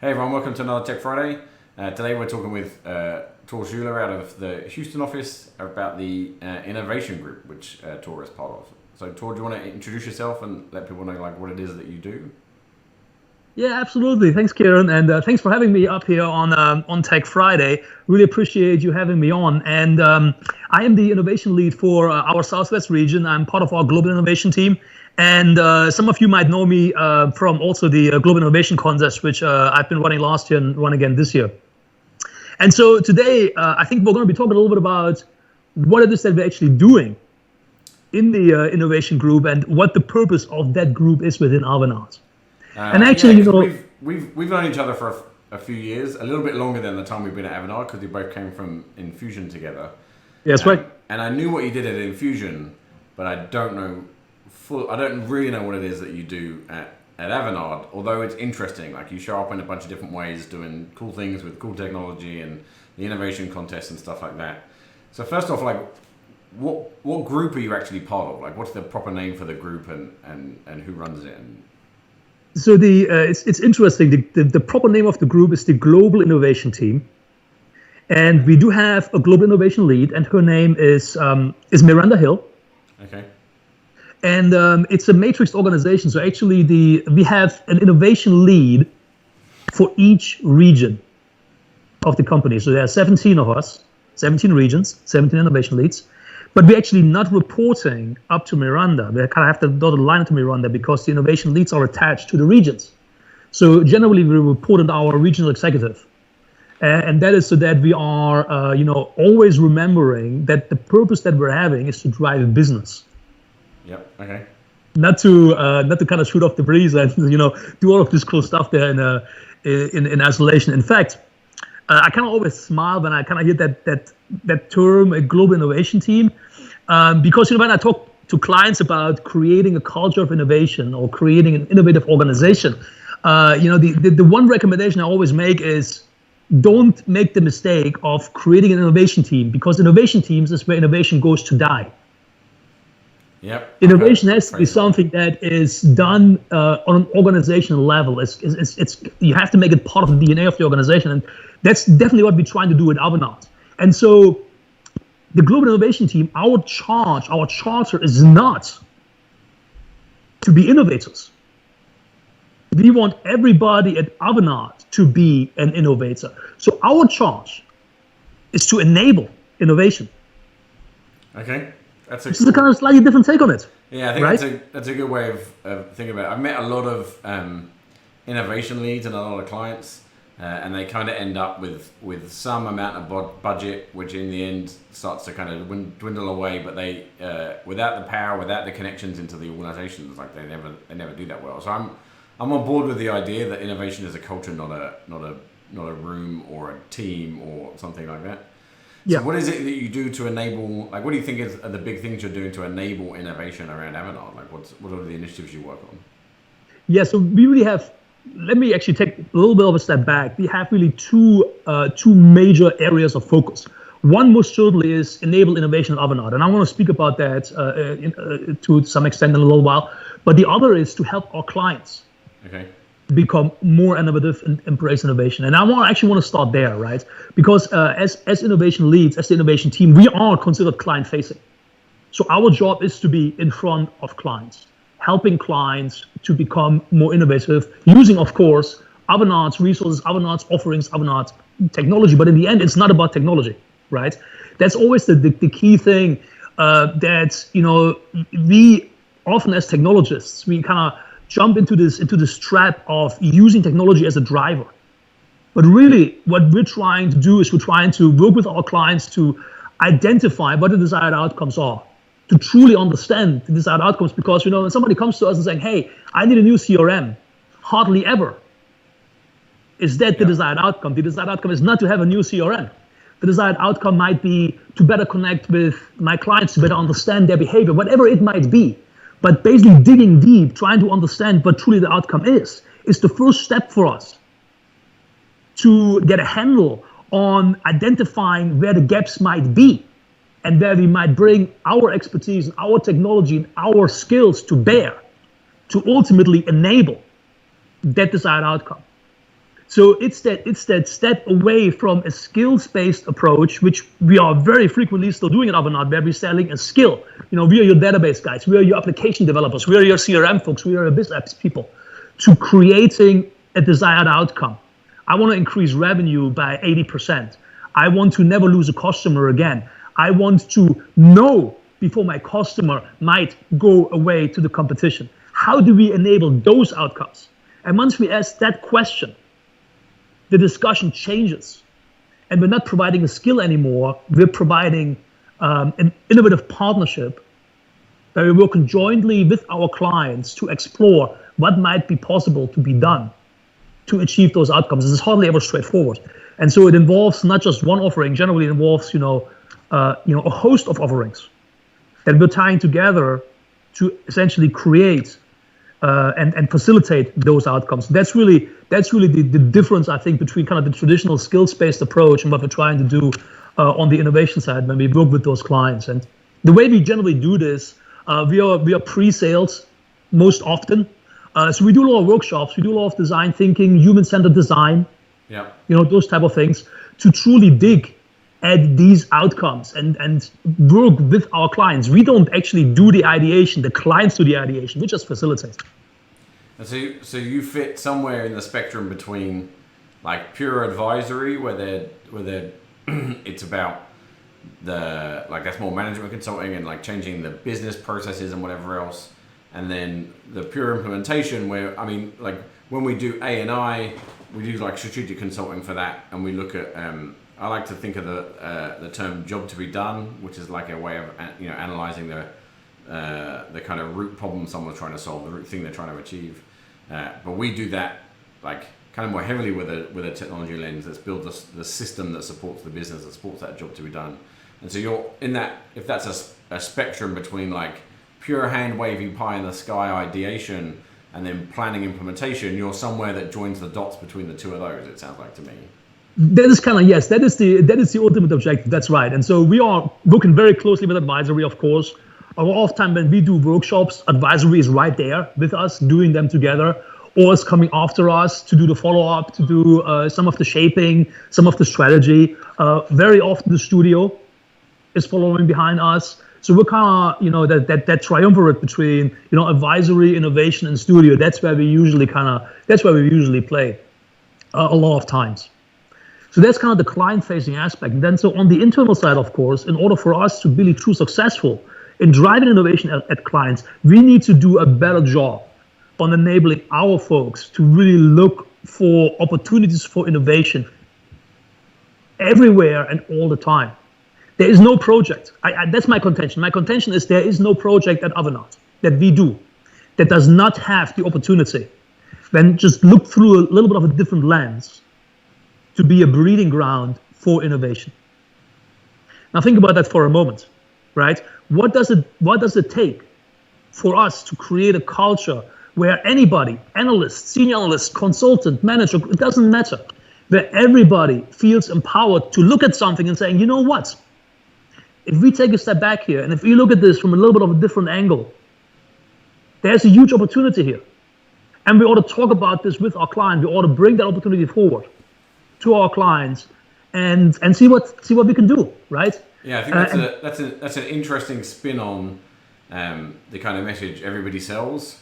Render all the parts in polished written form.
Hey everyone, welcome to another Tech Friday. Today we're talking with Tor Schuler out of the Houston office about the innovation group, which Tor is part of. So Tor, do you want to introduce yourself and let people know like what it is that you do? Yeah, absolutely. Thanks, Kieran, and thanks for having me up here on Tech Friday. Really appreciate you having me on. And I am the innovation lead for our Southwest region. I'm part of our global innovation team, and some of you might know me from also the Global Innovation Contest, which I've been running last year and run again this year. And so today, I think we're going to be talking a little bit about what it is that we're actually doing in the innovation group and what the purpose of that group is within Avanade. And actually, we've known each other for a few years, a little bit longer than the time we've been at Avanade because we both came from Infusion together. Yeah, that's right. And I knew what you did at Infusion, but I don't really know what it is that you do at Avanade. Although it's interesting, like you show up in a bunch of different ways, doing cool things with cool technology and the innovation contests and stuff like that. So first off, like, what group are you actually part of? Like, what's the proper name for the group and who runs it? So it's interesting. The proper name of the group is the Global Innovation Team, and we do have a global innovation lead, and her name is Miranda Hill. Okay. And it's a matrix organization. So actually, we have an innovation lead for each region of the company. So there are 17 of us, 17 regions, 17 innovation leads. But we're actually not reporting up to Miranda. We kind of have to dotted line to Miranda because the innovation leads are attached to the regions. So generally, we report to our regional executive. And that is so that we are, always remembering that the purpose that we're having is to drive business. Yep. Okay. Not to kind of shoot off the breeze and do all of this cool stuff there in isolation. In fact, I kind of always smile when I kind of hear that term, a global innovation team, because when I talk to clients about creating a culture of innovation or creating an innovative organization, the one recommendation I always make is don't make the mistake of creating an innovation team, because innovation teams is where innovation goes to die. Yep. Innovation has to be something that is done on an organizational level. It's you have to make it part of the DNA of the organization, and that's definitely what we're trying to do at Avanade. And so, the Global Innovation Team, our charter is not to be innovators. We want everybody at Avanade to be an innovator. So our charge is to enable innovation. Okay. This is a kind of slightly different take on it. Yeah, I think that's a good way of thinking about it. I've met a lot of innovation leads and a lot of clients, and they kind of end up with some amount of budget, which in the end starts to kind of dwindle away. But they, without the power, without the connections into the organizations, like they never do that well. So I'm on board with the idea that innovation is a culture, not a room or a team or something like that. Yeah. So what is it that you do to enable, like what do you think are the big things you're doing to enable innovation around Avanade? Like what are the initiatives you work on? Yeah, so we really have, let me actually take a little bit of a step back. We have really two major areas of focus. One most certainly is enable innovation at Avanade, and I want to speak about that to some extent in a little while. But the other is to help our clients. Okay. Become more innovative and embrace innovation. And I actually want to start there, right? Because as innovation leads, as the innovation team, we are considered client-facing. So our job is to be in front of clients, helping clients to become more innovative, using, of course, Avanade's resources, Avanade's offerings, Avanade's technology. But in the end, it's not about technology, right? That's always the key thing that, we often as technologists, we kind of jump into this trap of using technology as a driver. But really, what we're trying to do is we're trying to work with our clients to identify what the desired outcomes are, to truly understand the desired outcomes. Because, when somebody comes to us and saying, hey, I need a new CRM, hardly ever is that the desired outcome. The desired outcome is not to have a new CRM. The desired outcome might be to better connect with my clients, to better understand their behavior, whatever it might be. But basically digging deep, trying to understand what truly the outcome is the first step for us to get a handle on identifying where the gaps might be and where we might bring our expertise and our technology and our skills to bear to ultimately enable that desired outcome. So it's that step away from a skills-based approach, which we are very frequently still doing at Avanade, where we're selling a skill. We are your database guys, we are your application developers, we are your CRM folks, we are your business apps people, to creating a desired outcome. I want to increase revenue by 80%. I want to never lose a customer again. I want to know before my customer might go away to the competition. How do we enable those outcomes? And once we ask that question, the discussion changes. And we're not providing a skill anymore. We're providing an innovative partnership where we're working jointly with our clients to explore what might be possible to be done to achieve those outcomes. This is hardly ever straightforward. And so it involves not just one offering. Generally, it involves a host of offerings that we're tying together to essentially create and facilitate those outcomes. That's really the difference, I think, between kind of the traditional skills-based approach and what we're trying to do on the innovation side when we work with those clients. And the way we generally do this, we are pre-sales most often. So we do a lot of workshops, we do a lot of design thinking, human-centered design, those type of things, to truly dig at these outcomes and work with our clients. We don't actually do the ideation, the clients do the ideation, we just facilitate. And so you fit somewhere in the spectrum between like pure advisory, where they're it's about that's more management consulting and like changing the business processes and whatever else, and then the pure implementation where, I mean, like when we do A&I, we do like strategic consulting for that, and we look at I like to think of the term job to be done, which is like a way of analyzing the kind of root problem someone's trying to solve, the root thing they're trying to achieve. But we do that like kind of more heavily with a technology lens that's built the system that supports the business, that supports that job to be done. And so you're in that, if that's a spectrum between like pure hand waving pie in the sky ideation and then planning implementation, you're somewhere that joins the dots between the two of those, it sounds like to me. That is kind of, yes, that is the ultimate objective. That's right. And so we are working very closely with advisory, of course. A lot of time when we do workshops, advisory is right there with us, doing them together, or is coming after us to do the follow-up, to do some of the shaping, some of the strategy. Very often the studio is following behind us. So we're kind of, that triumvirate between, advisory, innovation, and studio. That's where we usually play a lot of times. So that's kind of the client-facing aspect. And then so on the internal side, of course, in order for us to be really true successful in driving innovation at clients, we need to do a better job on enabling our folks to really look for opportunities for innovation everywhere and all the time. There is no project. That's my contention. My contention is there is no project at Avanade that we do that does not have the opportunity, then just look through a little bit of a different lens, to be a breeding ground for innovation. Now think about that for a moment, right? What does it take for us to create a culture where anybody, analyst, senior analyst, consultant, manager, it doesn't matter, where everybody feels empowered to look at something and saying, you know what? If we take a step back here and if we look at this from a little bit of a different angle, there's a huge opportunity here. And we ought to talk about this with our client. We ought to bring that opportunity forward to our clients and see what we can do, right? Yeah, I think that's an interesting spin on the kind of message everybody sells,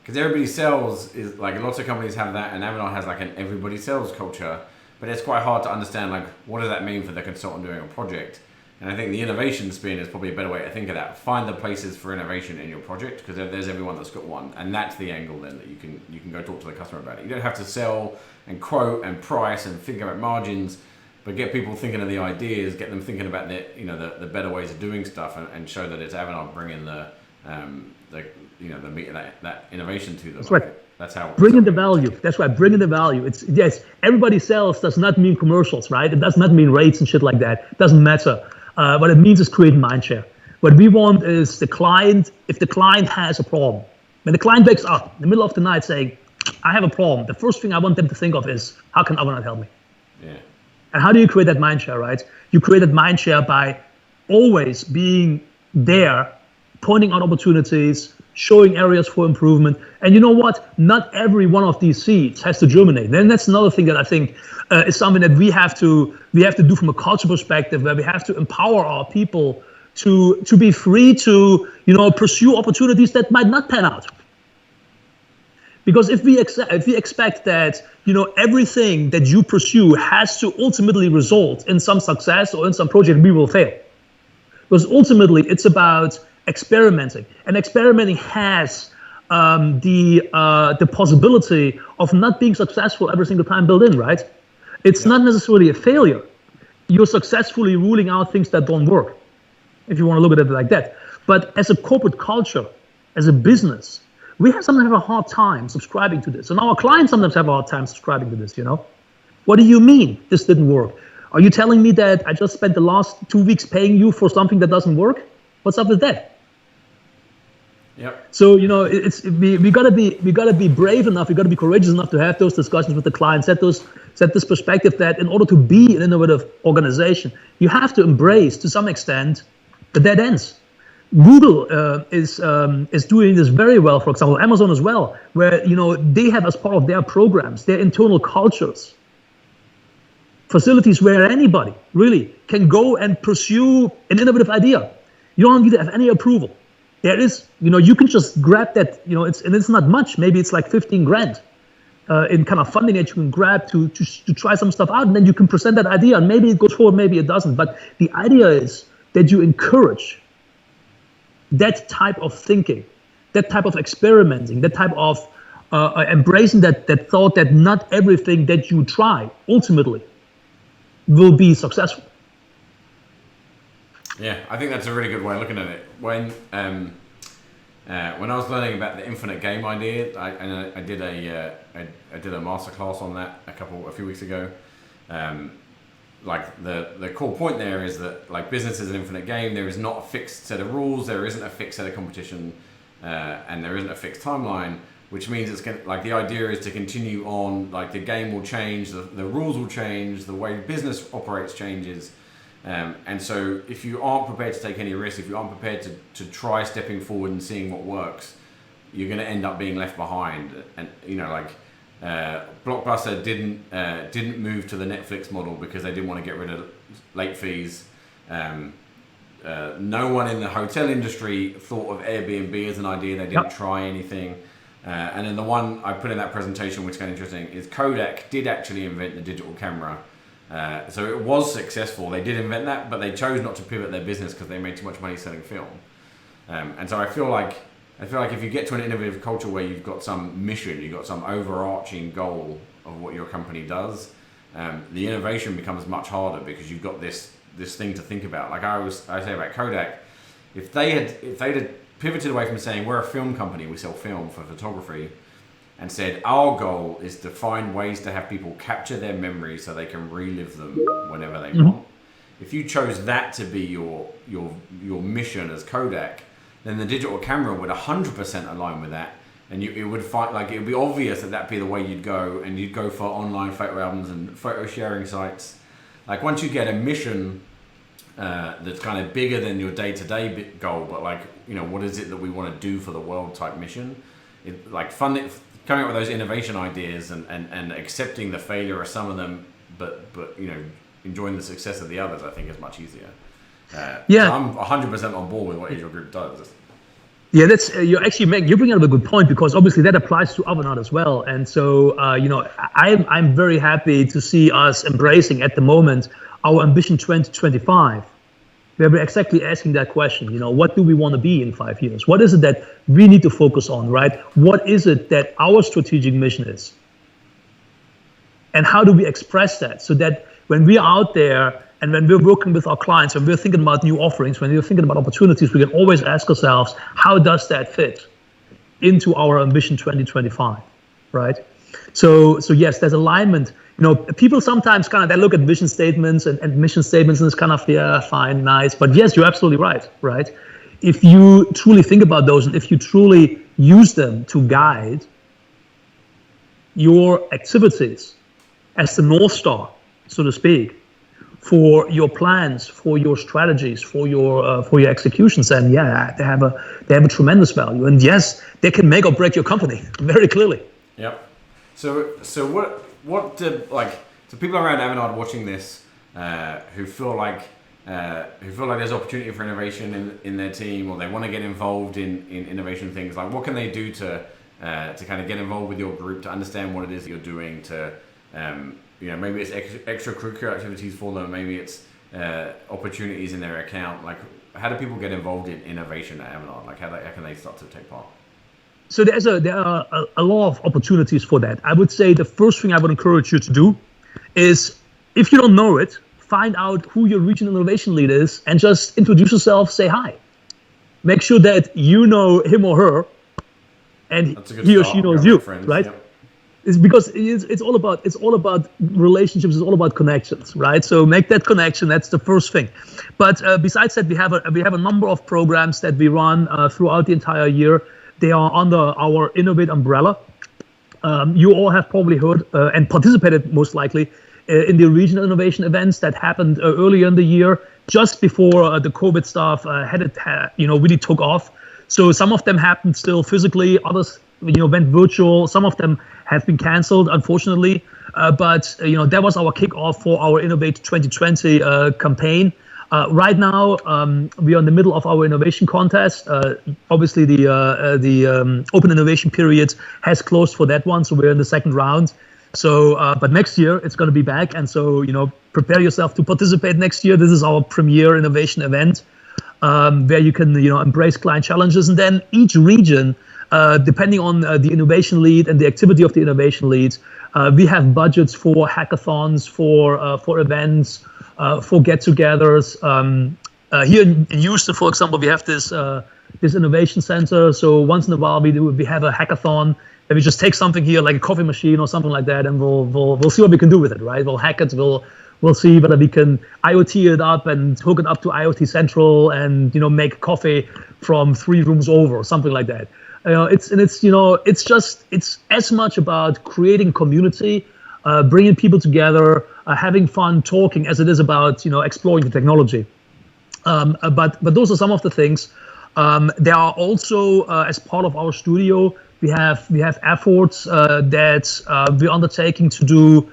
because everybody sells is like, lots of companies have that, and Avanade has like an everybody sells culture, but it's quite hard to understand like what does that mean for the consultant doing a project. And I think the innovation spin is probably a better way to think of that. Find the places for innovation in your project, because there's everyone that's got one, and that's the angle then that you can go talk to the customer about it. You don't have to sell and quote and price and think about margins, but get people thinking of the ideas, get them thinking about the better ways of doing stuff, and show that it's Avanade bringing the meat of that innovation to them. That's right. That's how bringing the value. That's right. Bringing the value. It's yes. Everybody sells does not mean commercials, right? It does not mean rates and shit like that. It doesn't matter. What it means is creating mindshare. What we want is the client. If the client has a problem, when the client wakes up in the middle of the night saying, "I have a problem," the first thing I want them to think of is, "How can Avanade help me?" Yeah. And how do you create that mindshare, right? You create that mindshare by always being there, pointing out opportunities, showing areas for improvement. And you know what? Not every one of these seeds has to germinate. And that's another thing that I think is something that we have to do from a culture perspective, where we have to empower our people to be free to pursue opportunities that might not pan out. Because if we expect that everything that you pursue has to ultimately result in some success or in some project, we will fail. Because ultimately it's about experimenting, and experimenting has the possibility of not being successful every single time built in, right? It's not necessarily a failure. You're successfully ruling out things that don't work, if you want to look at it like that. But as a corporate culture, as a business, we sometimes have a hard time subscribing to this. And our clients sometimes have a hard time subscribing to this, What do you mean this didn't work? Are you telling me that I just spent the last 2 weeks paying you for something that doesn't work? What's up with that? Yep. So, we gotta be brave enough, we gotta be courageous enough to have those discussions with the clients, set this perspective that in order to be an innovative organization, you have to embrace, to some extent, the dead ends. Google is doing this very well, for example, Amazon as well, where they have as part of their programs, their internal cultures, facilities where anybody really can go and pursue an innovative idea. You don't need to have any approval. There is, you can just grab that, it's not much, maybe it's like 15 grand in kind of funding that you can grab to try some stuff out, and then you can present that idea, and maybe it goes forward, maybe it doesn't. But the idea is that you encourage that type of thinking, that type of experimenting, that type of embracing that thought that not everything that you try ultimately will be successful. Yeah, I think that's a really good way of looking at it. When I was learning about the infinite game idea, I did a masterclass on that a few weeks ago. Like the core point there is that like business is an infinite game. There is not a fixed set of rules. There isn't a fixed set of competition, and there isn't a fixed timeline. Which means the idea is to continue on. Like the game will change, the rules will change, the way business operates changes, and so if you aren't prepared to take any risk, if you aren't prepared to try stepping forward and seeing what works, you're going to end up being left behind. And Blockbuster didn't move to the Netflix model because they didn't want to get rid of late fees. No one in the hotel industry thought of Airbnb as an idea. They didn't try anything. And then the one I put in that presentation, which is kind of interesting, is Kodak did actually invent the digital camera. So it was successful. They did invent that, but they chose not to pivot their business because they made too much money selling film. And so I feel like if you get to an innovative culture where you've got some mission, you've got some overarching goal of what your company does, the innovation becomes much harder because you've got this thing to think about. Like I say about Kodak, if they'd had pivoted away from saying we're a film company, we sell film for photography, and said our goal is to find ways to have people capture their memories so they can relive them whenever they want. If you chose that to be your mission as Kodak, then the digital camera would 100% align with that, and it would be obvious that'd be the way you'd go, and you'd go for online photo albums and photo sharing sites. Like once you get a mission that's kind of bigger than your day-to-day goal, but what is it that we want to do for the world type mission? Coming up with those innovation ideas and accepting the failure of some of them, but enjoying the success of the others, I think is much easier. So I'm 100% on board with what Agile Group does. Yeah, that's you bring up a good point, because obviously that applies to Avanade as well. And so I'm very happy to see us embracing at the moment our Ambition 2025, where we're exactly asking that question. What do we want to be in 5 years? What is it that we need to focus on, right? What is it that our strategic mission is? And how do we express that so that when we are out there and when we're working with our clients, when we're thinking about new offerings, when we're thinking about opportunities, we can always ask ourselves, how does that fit into our Ambition 2025, right? So yes, there's alignment. People sometimes they look at vision statements and mission statements, and it's kind of, yeah, fine, nice. But yes, you're absolutely right? If you truly think about those, and if you truly use them to guide your activities as the North Star, so to speak, for your plans, for your strategies, for your executions, and yeah, they have a tremendous value. And yes, they can make or break your company very clearly. Yep. So what did, like, so people around Avanade watching this who feel like there's opportunity for innovation in their team, or they want to get involved in innovation things, like what can they do to kind of get involved with your group, to understand what it is that you're doing, to maybe it's extracurricular activities for them, maybe it's opportunities in their account. Like, how do people get involved in innovation at Avanade? Like, how can they start to take part? So there are a lot of opportunities for that. I would say the first thing I would encourage you to do is, if you don't know it, find out who your regional innovation lead is and just introduce yourself, say hi. Make sure that you know him or her, and he or she knows you, right? Yep. It's because it's all about relationships. It's all about connections, right? So make that connection. That's the first thing. But besides that, we have a number of programs that we run throughout the entire year. They are under our Innovate umbrella. You all have probably heard and participated, most likely, in the regional innovation events that happened earlier in the year, just before the COVID stuff really took off. So some of them happened still physically, others went virtual. Some of them have been canceled, unfortunately. But that was our kickoff for our Innovate 2020 campaign. Right now, we are in the middle of our innovation contest. Obviously, the open innovation period has closed for that one, so we're in the second round. So, but next year it's going to be back, and so prepare yourself to participate next year. This is our premier innovation event, where you can embrace client challenges, and then each region, depending on the innovation lead and the activity of the innovation leads, we have budgets for hackathons, for events, for get-togethers. Here in Houston, for example, we have this innovation center. So once in a while we have a hackathon, and we just take something here like a coffee machine or something like that, and we'll see what we can do with it, right? We'll hack it. We'll see whether we can IoT it up and hook it up to IoT Central and make coffee from 3 rooms over or something like that. It's as much about creating community, bringing people together, having fun talking, as it is about exploring the technology. But those are some of the things. There are also, as part of our studio, we have efforts that we're undertaking to do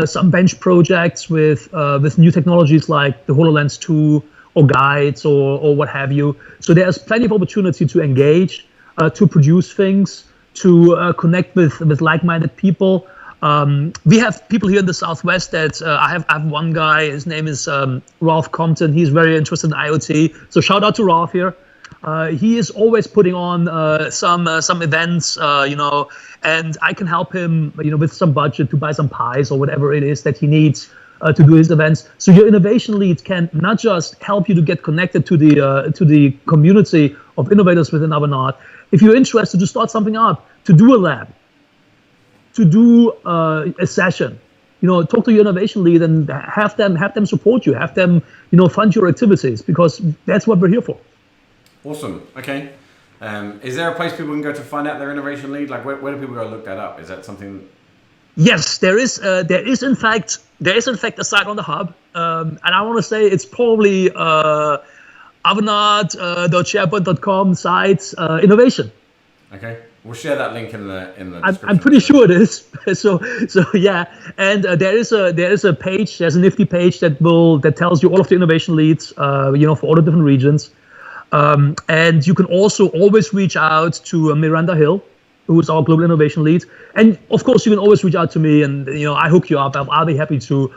some bench projects with new technologies like the HoloLens 2 or guides or what have you. So there's plenty of opportunity to engage, to produce things, to connect with like-minded people. We have people here in the Southwest that I have one guy. His name is Ralph Compton. He's very interested in IoT. So shout out to Ralph here. He is always putting on some events, and I can help him, with some budget to buy some pies or whatever it is that he needs to do his events. So your innovation leads can not just help you to get connected to the community of innovators within Avanade. If you're interested to start something up, to do a lab, to do a session, talk to your innovation lead and have them support you, have them, fund your activities, because that's what we're here for. Awesome. Okay. Is there a place people can go to find out their innovation lead? Like, where do people go look that up? Is that something? Yes, there is in fact a site on the hub, and I want to say it's probably avanade.sharepoint.com site innovation. Okay, we'll share that link in the description. I'm pretty sure it is. So yeah, and there is a page. There's a nifty page that tells you all of the innovation leads, for all the different regions. And you can also always reach out to Miranda Hill, who is our global innovation lead. And of course, you can always reach out to me, and I hook you up. I'll be happy to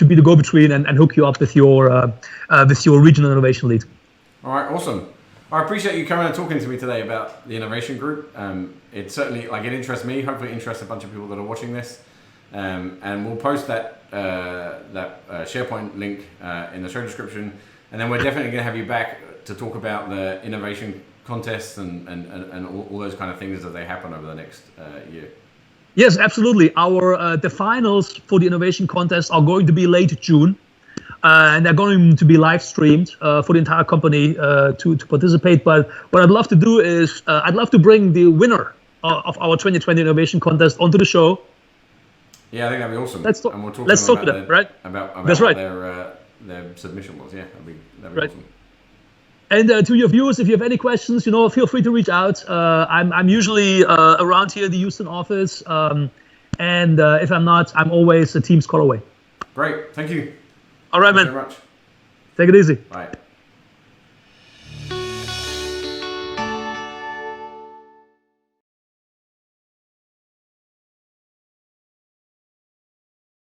be the go-between and hook you up with your regional innovation lead. All right, awesome. I appreciate you coming and talking to me today about the innovation group. It certainly it interests me. Hopefully, it interests a bunch of people that are watching this. And we'll post that SharePoint link in the show description. And then we're definitely going to have you back to talk about the innovation contests and all those kind of things as they happen over the next year. Yes, absolutely. The finals for the innovation contest are going to be late June, and they're going to be live streamed for the entire company to participate. But what I'd love to do is I'd love to bring the winner of our 2020 innovation contest onto the show. Yeah, I think that'd be awesome. Let's talk to them, right? About That's right. Their their submission was. Yeah, that'd be Right. awesome. And to your viewers, if you have any questions, feel free to reach out. I'm usually around here in the Houston office, and if I'm not, I'm always a Teams call away. Great, thank you. All right, Thanks man. very much. Take it easy. Bye.